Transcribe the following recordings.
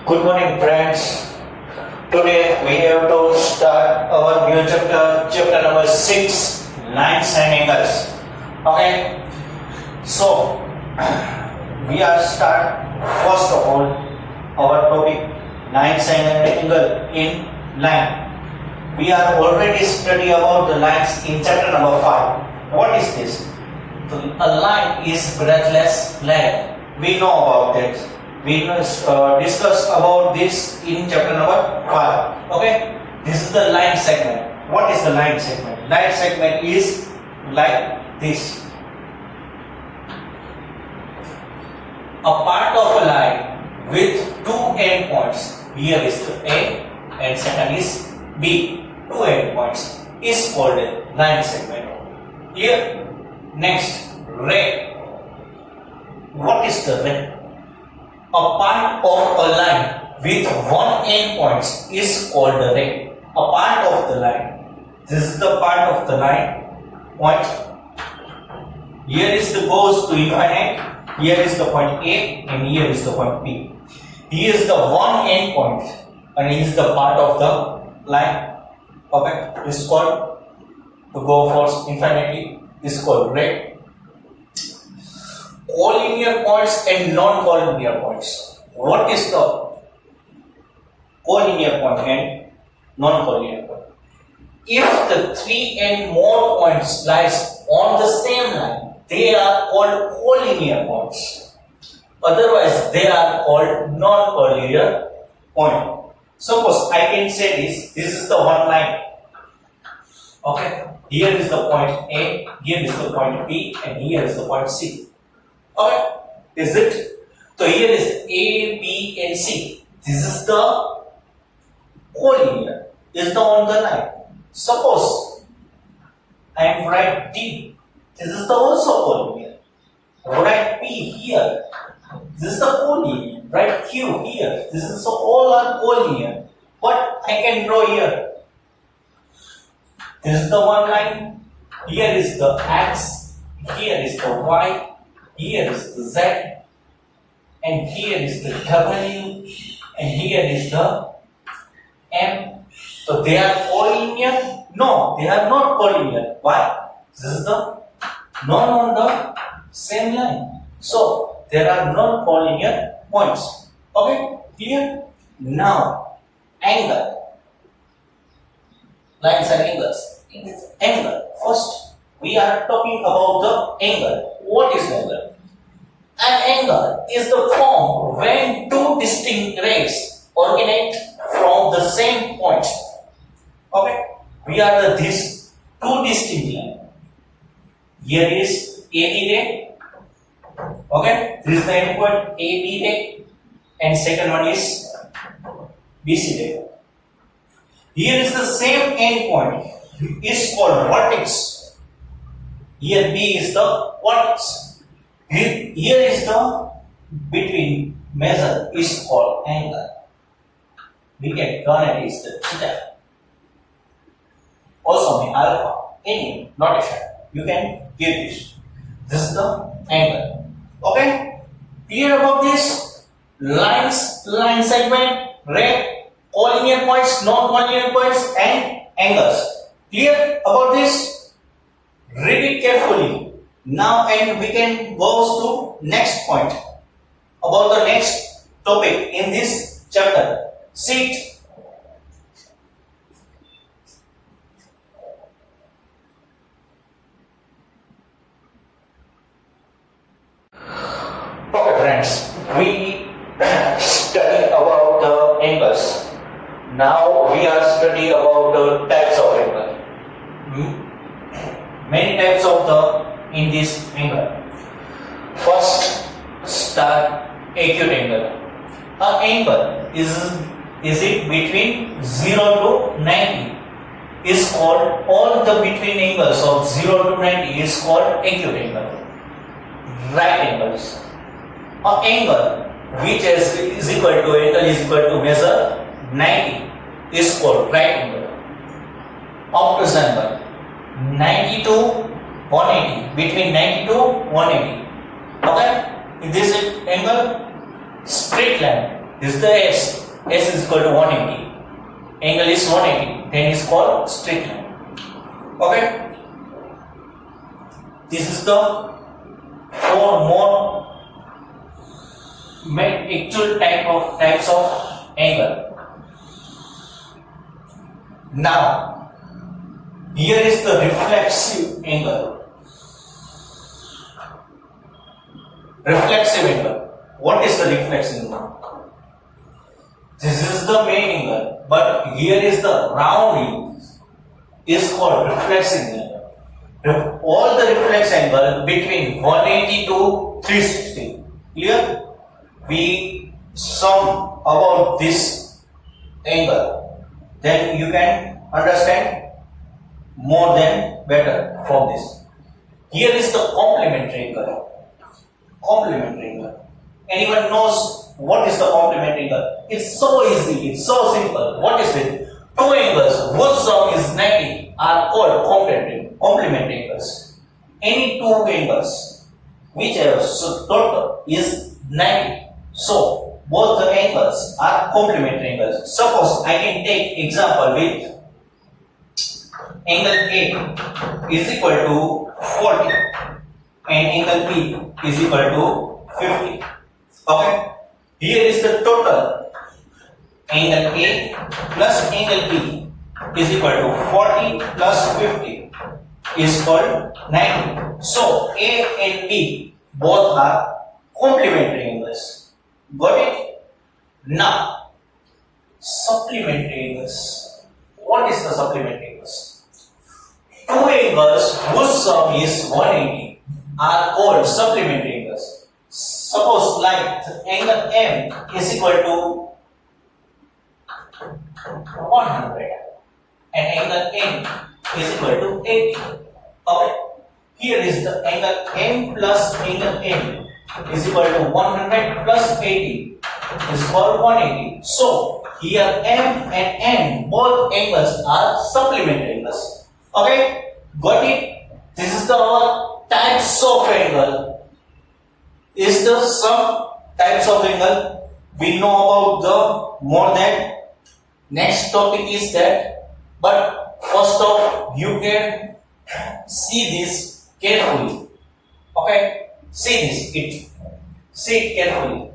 Good morning, friends. Today we have to start our new chapter number 6, lines and angles. Okay, so we are start first of all our topic lines and angle in line. We are already study about the lines in chapter number 5. What is this? A line is breathless line. We know about that. We discussed about this in chapter number 5. Okay, this is the line segment. What is the line segment? Line segment is like this. A part of a line with two endpoints. Here is the A and second is B. Two endpoints is called a line segment. Here, next, ray. What is the ray? A part of a line with one endpoint is called a ray. A part of the line. This is the part of the line point. Here is the goes to infinite. Here is the point A and here is the point B. Here is the one endpoint and here is the part of the line. Okay, this is called to go for infinity. This is called ray. Collinear points and non-collinear points. What is the collinear point and non-collinear point? If the three and more points lies on the same line, they are called collinear points. Otherwise, they are called non-collinear point. Suppose I can say this. This is the one line. Okay. Here is the point A. Here is the point B, and here is the point C. Okay, is it? So here is A, B and C. This is the collinear. Is the on the line. Suppose I am write D. This is the also collinear. Write P here. This is the collinear. Write Q here. This is all are collinear. What I can draw here? This is the one line. Here is the X. Here is the Y. Here is the Z, and here is the W, and here is the M. So they are collinear? No, they are not collinear. Why? This is the non on the same line. So there are non-collinear points. Okay, clear? Now, angle. Lines and angles. Angle. First, we are talking about the angle. What is angle? An angle is the form when two distinct rays originate from the same point. Okay, we are these two distinct lines. Here is AB ray. Okay, this is the end point AB ray, and second one is BC ray. Here is the same end point. Is called vertex. Here B is the vertex. Here is the between measure is called angle. We can turn it is the theta. Also may alpha. Any notation. You can give this. This is the angle. Okay? Clear about this? Lines, line segment, ray, collinear points, non-collinear points, and angles. Clear about this? Read it carefully. Now and we can go to next point about the next topic in this chapter. See it. Okay, friends, we study about the angles. Now we are studying about the types of angle. Many types of the in this angle. First, start acute angle. An angle is it between 0 to 90 is called, all the between angles of 0 to 90 is called acute angle. Right angles. An angle which is equal to measure 90 is called right angle. Obtuse angle 90 to 180, between 90 to 180. Okay, this is angle straight line. This is the S. S is equal to 180. Angle is 180. Then is called straight line. Okay. This is the four more actual types of angle. Now, here is the reflexive angle. Reflexive angle. What is the reflexive angle? This is the main angle, but here is the rounding is called reflexive angle. All the reflex angle between 180 to 360. Clear? We sum about this angle, then you can understand more than better from this. Here is the complementary angle. Complementary angle. Anyone knows what is the complementary angle? It's so easy, it's so simple. What is it? Two angles whose sum is 90 are called complementary angles. Any two angles whichever total is 90. So both the angles are complementary angles. Suppose I can take example with angle A is equal to 40 and angle B is equal to 50. Okay. Here is the total. Angle A plus angle B is equal to 40 plus 50 is called 90. So A and B both are complementary angles. Got it? Now, supplementary angles. What is the supplementary angles? Two angles whose sum is 180 are called supplementary angles. Suppose like angle M is equal to 100 and angle N is equal to 80. Okay. Here is the angle M plus angle N is equal to 100 plus 80 is called 180. So here M and N both angles are supplementary angles. Okay, got it? This is the our types of angle. Is the some types of angle we know about the more than. Next topic is that, but first off you can see this carefully. Okay, see this. See it carefully.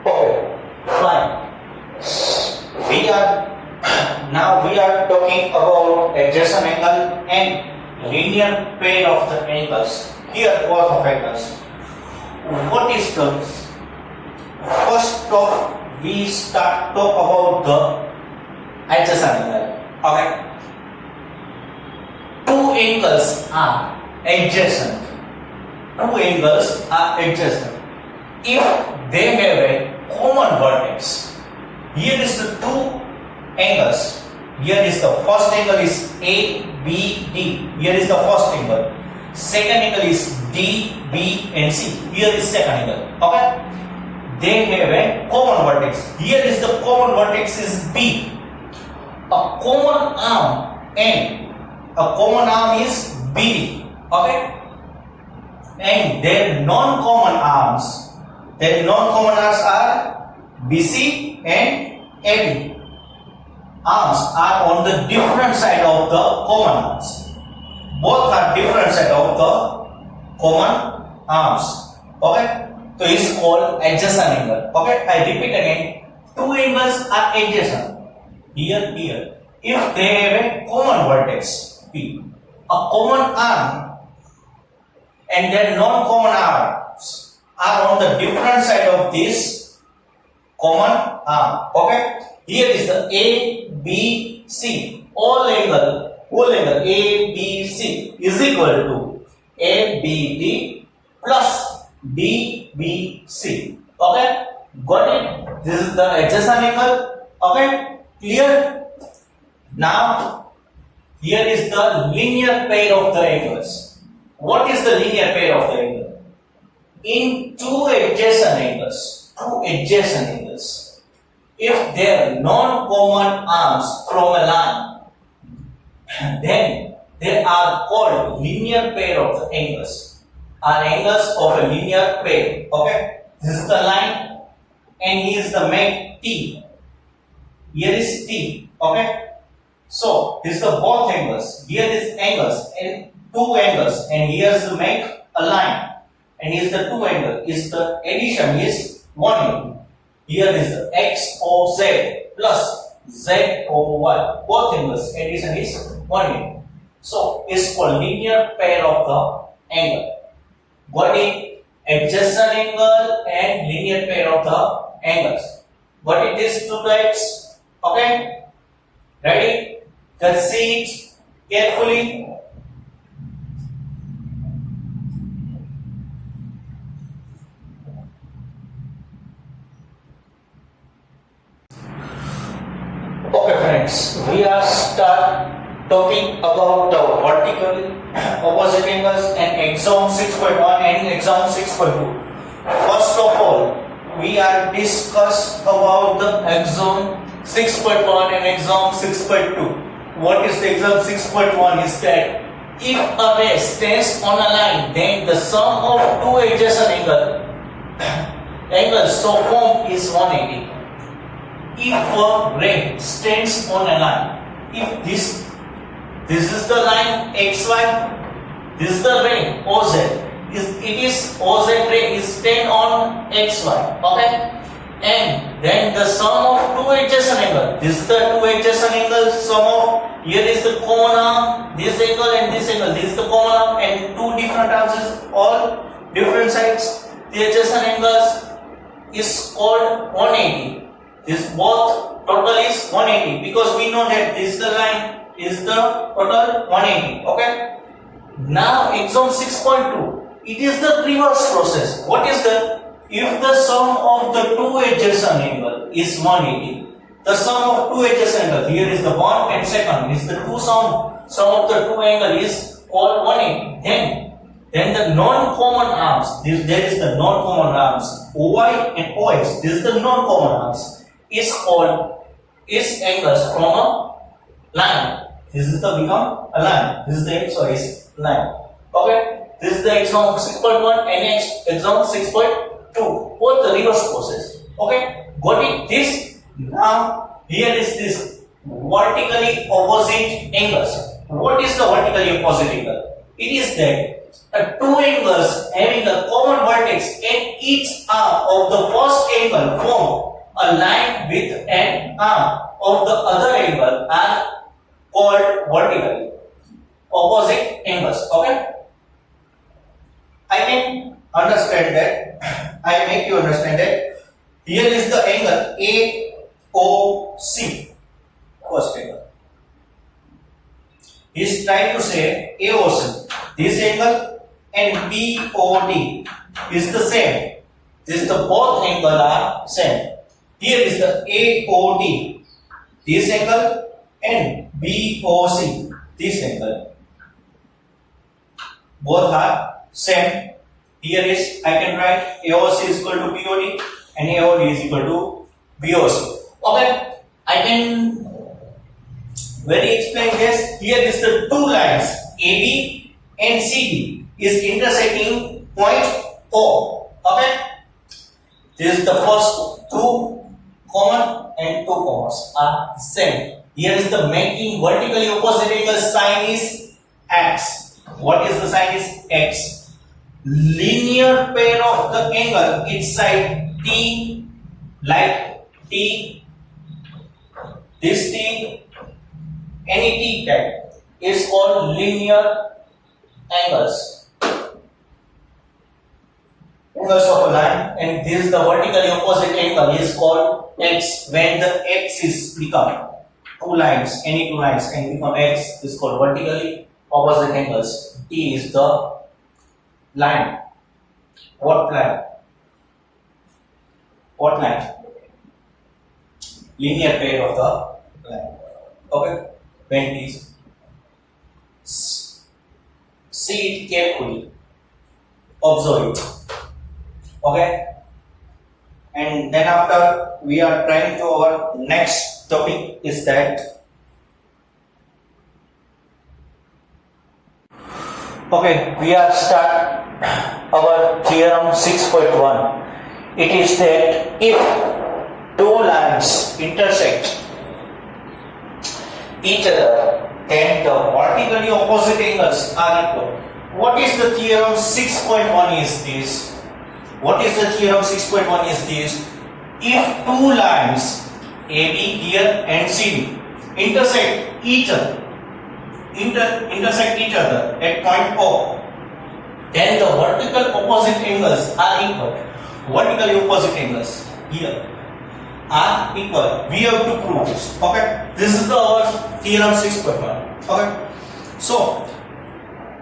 Okay, fine. We are talking about adjacent angle and linear pair of the angles. Here both of angles. What is the first off we talk about the adjacent angle. Okay. Two angles are adjacent. Two angles are adjacent. If they have a common vertex, here is the two angles. Here is the first angle is A, B, D. Here is the first angle. Second angle is D, B, and C. Here is second angle. Okay. They have a common vertex. Here is the common vertex is B. A common arm N. A common arm is BD. Okay. And their non-common arms. Their non-common arms are BC and AB. Arms are on the different side of the common arms. Both are different side of the common arms. Okay. So it is called adjacent angle. Okay. I repeat again. Two angles are adjacent. Here. If they have a common vertex P, a common arm, and their non-common arms are on the different side of this common arm. Okay. Here is the A, B, C. Whole angle A, B, C is equal to A, B, D plus B, B, C. Okay. Got it? This is the adjacent angle. Okay. Clear? Now, here is the linear pair of the angles. What is the linear pair of the angle? In two adjacent angles, if they are non-common arms from a line, then they are called linear pair of the angles. Are angles of a linear pair. Okay, this is the line, and here is the make T. Here is T. Okay, so this is the both angles. Here is angles and two angles, and here is the make a line, and here is the two angle. Is the addition is 180. Here is the x of z plus z over y. Both angles addition is 180. So it's called linear pair of the angle. Got it? Adjacent angle and linear pair of the angles. Got it? These two types. Okay? Ready? Let's see it carefully. Okay friends, we are start talking about the vertical opposite angles and exam 6.1 and exam 6.2. First of all, we are discuss about the exam 6.1 and exam 6.2. What is the exam 6.1 is that if a ray stands on a line, then the sum of two adjacent angles so formed is 180. If a ray stands on a line, if this is the line xy, this is the ray OZ. It is OZ ray is stand on xy. Okay, and then the sum of two adjacent angles. This is the two adjacent angles. Sum of here is the common arm, this angle and this angle. This is the common arm, and two different arms is all different sides. The adjacent angles is called 180. This both total is 180 because we know that this is the line is the total 180. Okay. Now exam 6.2. It is the reverse process. What is the if the sum of the two adjacent angle is 180, the sum of two adjacent angle here is the one and second is the two sum of the two angle is called 180. Then the non-common arms. There is the non-common arms OY and OX. This is the non-common arms. Is called is angles from a line. This is the become a line. This is the XY line. Okay. This is the exam 6.1 and exam 6.2. Both the reverse process. Okay. Got it? This now here is this vertically opposite angles. What is the vertically opposite angle? It is that two angles having a common vertex and each arm of the first angle form a line with an arm of the other angle are called vertically opposite angles. Okay, I can understand that. I make you understand that. Here is the angle AOC, first angle. He is trying to say AOC. This angle and BOD is the same. This the both angle are same. Here is the AOD, this angle, and BOC, this angle. Both are same. Here is, I can write AOC is equal to BOD and AOD is equal to BOC. Okay, I can very explain this. Here is the two lines AB and CD is intersecting point O. Okay, this is the first two common and two commas are same. Here is the making vertically opposite angle sign is X. What is the sign is X? Linear pair of the angle each side T, like T, this T, any T type is called linear angles. Angles of a line, and this is the vertically opposite angle is called X. When the X is become two lines, any two lines can become X is called vertically opposite angles. T is the line. What line? What line? Linear pair of the line. Okay. When it is see it carefully. Observe it. Okay, and then after we are trying to our next topic is that Okay, we are start our theorem 6.1. It is that if two lines intersect each other, then the vertically opposite angles are equal. What is the theorem 6.1 is this? What is the theorem 6.1 is this? If two lines AB here and CD intersect each other, at point O, then the vertical opposite angles are equal. Vertically opposite angles here are equal. We have to prove this. Okay, this is our theorem 6.1. Okay, so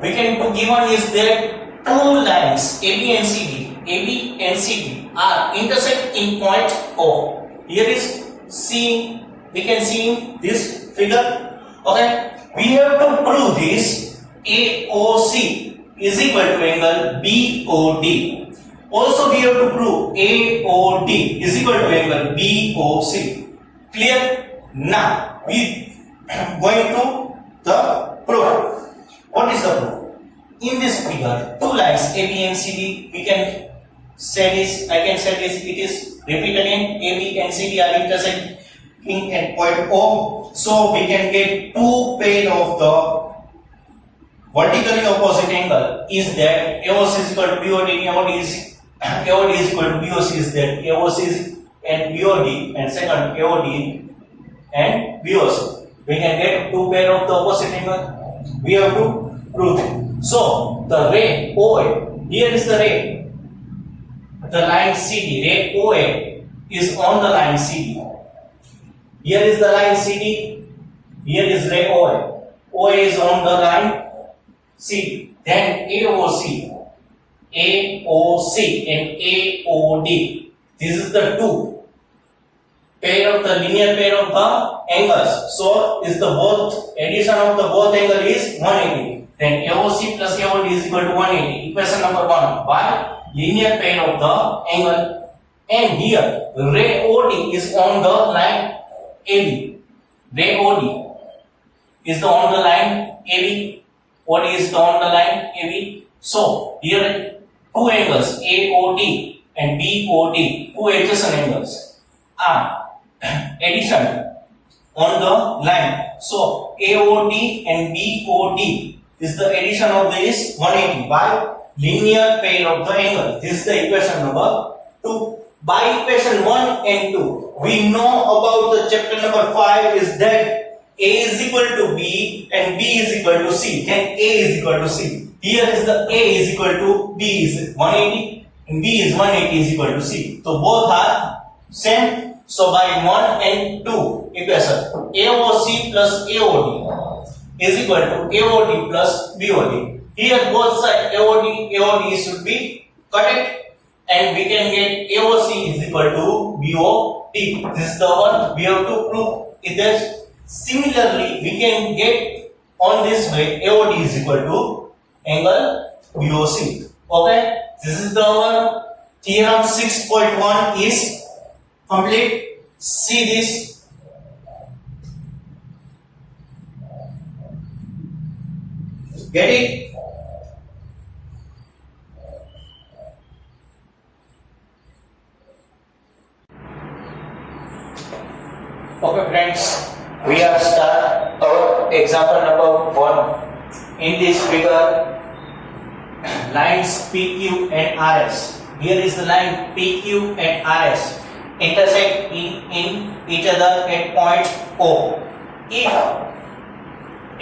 we can do, given is that two lines AB and CD are intersect in point O. Here is C. We can see in this figure. Okay, we have to prove this AOC is equal to angle BOD. Also we have to prove AOD is equal to angle BOC. Clear? Now we going to the proof. What is the proof? In this figure, two lines AB and CD, we can say this, I can say this, it is repeat again, AB and CD are intersecting at point O. So we can get two pair of the vertically opposite angle is that AOC is equal to BOD, AOD is equal to BOC is that AOC is and BOD, and second AOD and BOC. We can get two pair of the opposite angle. We have to prove it. So the ray OA, here is the ray, the line CD, ray OA is on the line CD. Here is the line CD, here is ray OA. OA is on the line CD. Then AOC and AOD. This is the two pair of the linear pair of the angles. So is the both addition of the both angle is 180. Then AOC plus AOD is equal to 180. Equation number 1 by linear pair of the angle. And here ray OD is on the line AB. Ray OD is on the line AB. OD is on the line AB. So here two angles AOD and BOD, two adjacent angles are addition on the line. So AOD and BOD is the addition of this 180 by linear pair of the angle. This is the equation number 2. By equation 1 and 2, we know about the chapter number 5 is that A is equal to B and B is equal to C. Then A is equal to C. Here is the A is equal to B is 180 and B is 180 is equal to C. So both are same. So by 1 and 2 equation, AOC plus AOD is equal to AOD plus BOD. Here both sides AOD should be cut and we can get AOC is equal to BOD. This is the one we have to prove. It is similarly we can get on this way AOD is equal to angle BOC. Okay, this is the one. Theorem 6.1 is complete. See this. Get it? Okay friends, we are start our example number 1. In this figure, lines PQ and RS. Here is the line PQ and RS intersect in each other at point O. If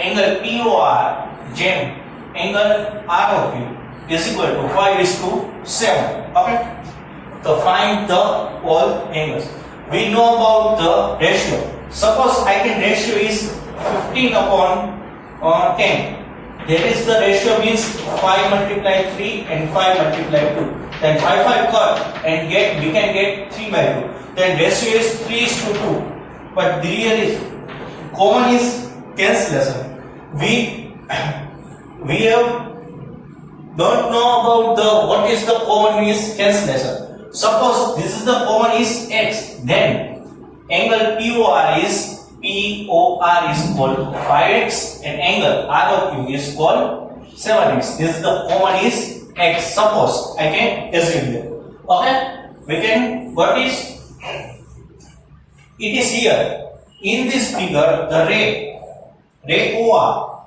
angle POR jam angle ROQ is equal to 5:7. Okay. So find the all angles. We know about the ratio. Suppose I can ratio is 15 upon 10. There is the ratio means 5 multiply 3 and 5 multiply 2. Then 5 cut and we can get 3 by 2. Then ratio is 3:2. But here is common is cancellation. We have don't know about the what is the common is cancellation. Suppose this is the common is x, then angle POR is called 5x and angle ROQ is called 7x. This is the common is x. Suppose I can assume that. Okay, we can. What is? It is here in this figure. The ray OR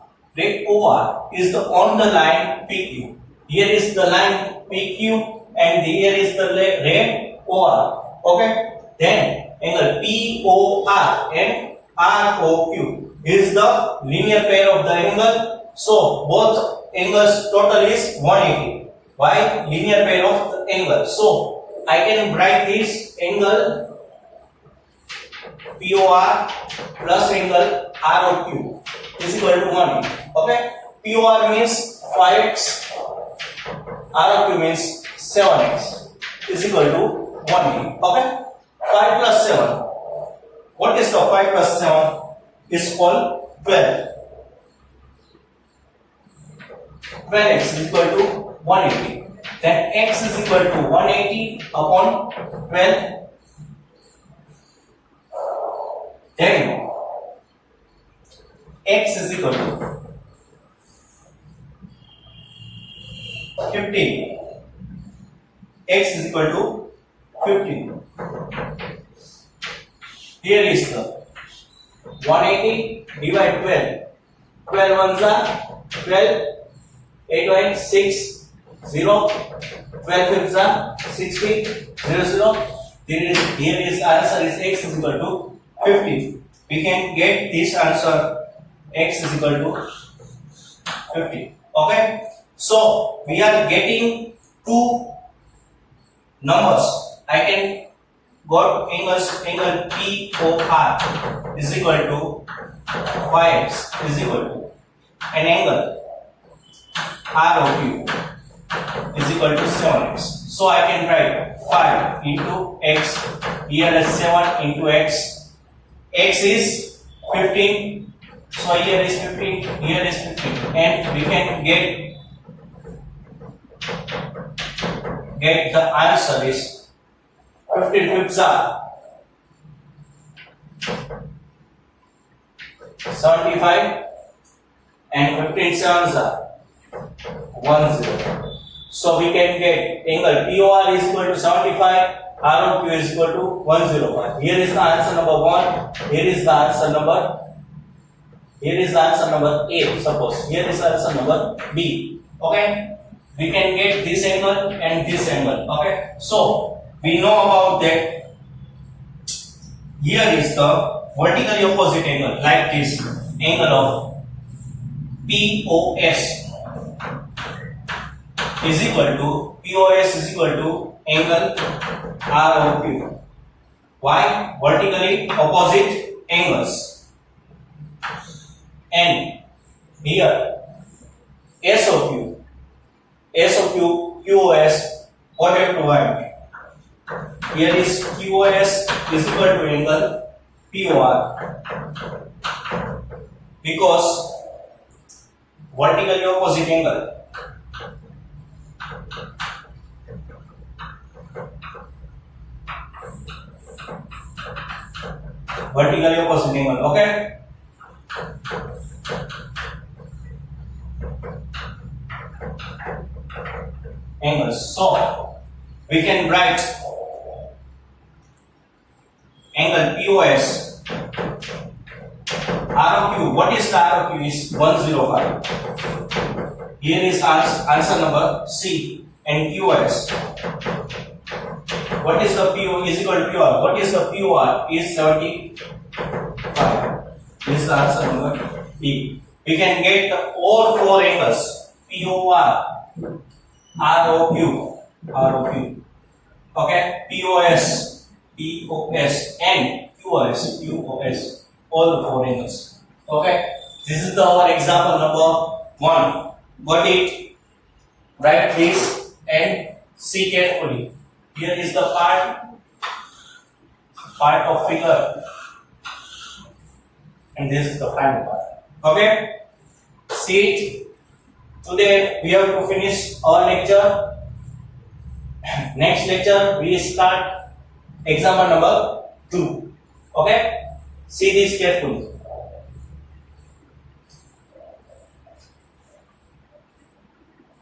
is the on the line PQ. Here is the line PQ and here is the ray OR. Okay. Then angle POR and ROQ is the linear pair of the angle. So both angles total is 180. Why? Linear pair of the angle. So I can write this angle POR plus angle ROQ is equal to 180. Okay. POR means 5x, ROQ means 7x is equal to 180. Okay. 5 plus 7. What is the 5 plus 7? Is called 12. 12x is equal to 180. Then x is equal to 180 upon 12. Then x is equal to 15. X is equal to 15. Here is the 180 divide 12. 12 ones are 12. 8 1 6 0. 12 fifths are 60 0 0. Here is answer is x is equal to 50. We can get this answer x is equal to 50. Okay. So we are getting two numbers. I can got angle POR is equal to 5x is equal to an angle ROQ is equal to 7x. So I can write 5 into x, here is 7 into x. X is 15, so here is 15, here is 15, and we can get the answer is 15 fifths are 75 and 15 sevens are 10. So we can get angle POR is equal to 75, ROQ is equal to 105. Here is the answer number 1. Here is the answer number. Here is the answer number A. Suppose here is the answer number B. Okay. We can get this angle and this angle. Okay. So we know about that. Here is the vertically opposite angle, like this angle of POS is equal to angle ROQ. Why? Vertically opposite angles. And here SOQ, QOS, what have to write? Here is QOS is equal to angle POR, because vertically opposite angle. Vertically opposite angle. Okay. Angles. So we can write angle POS ROQ. What is the ROQ? Is 105. Here is answer number C. And QOS. What is the PO is equal to PR? What is the POR? Is 75. This is the answer number B. We can get all four angles POR, ROQ, okay, POS, and QOS, all the four angles. Okay, this is our example number 1. Got it? Write this and see carefully. Here is the part of figure, and this is the final part. Okay, see it. Today we have to finish our lecture. Next lecture we start example number 2. Okay, see this carefully.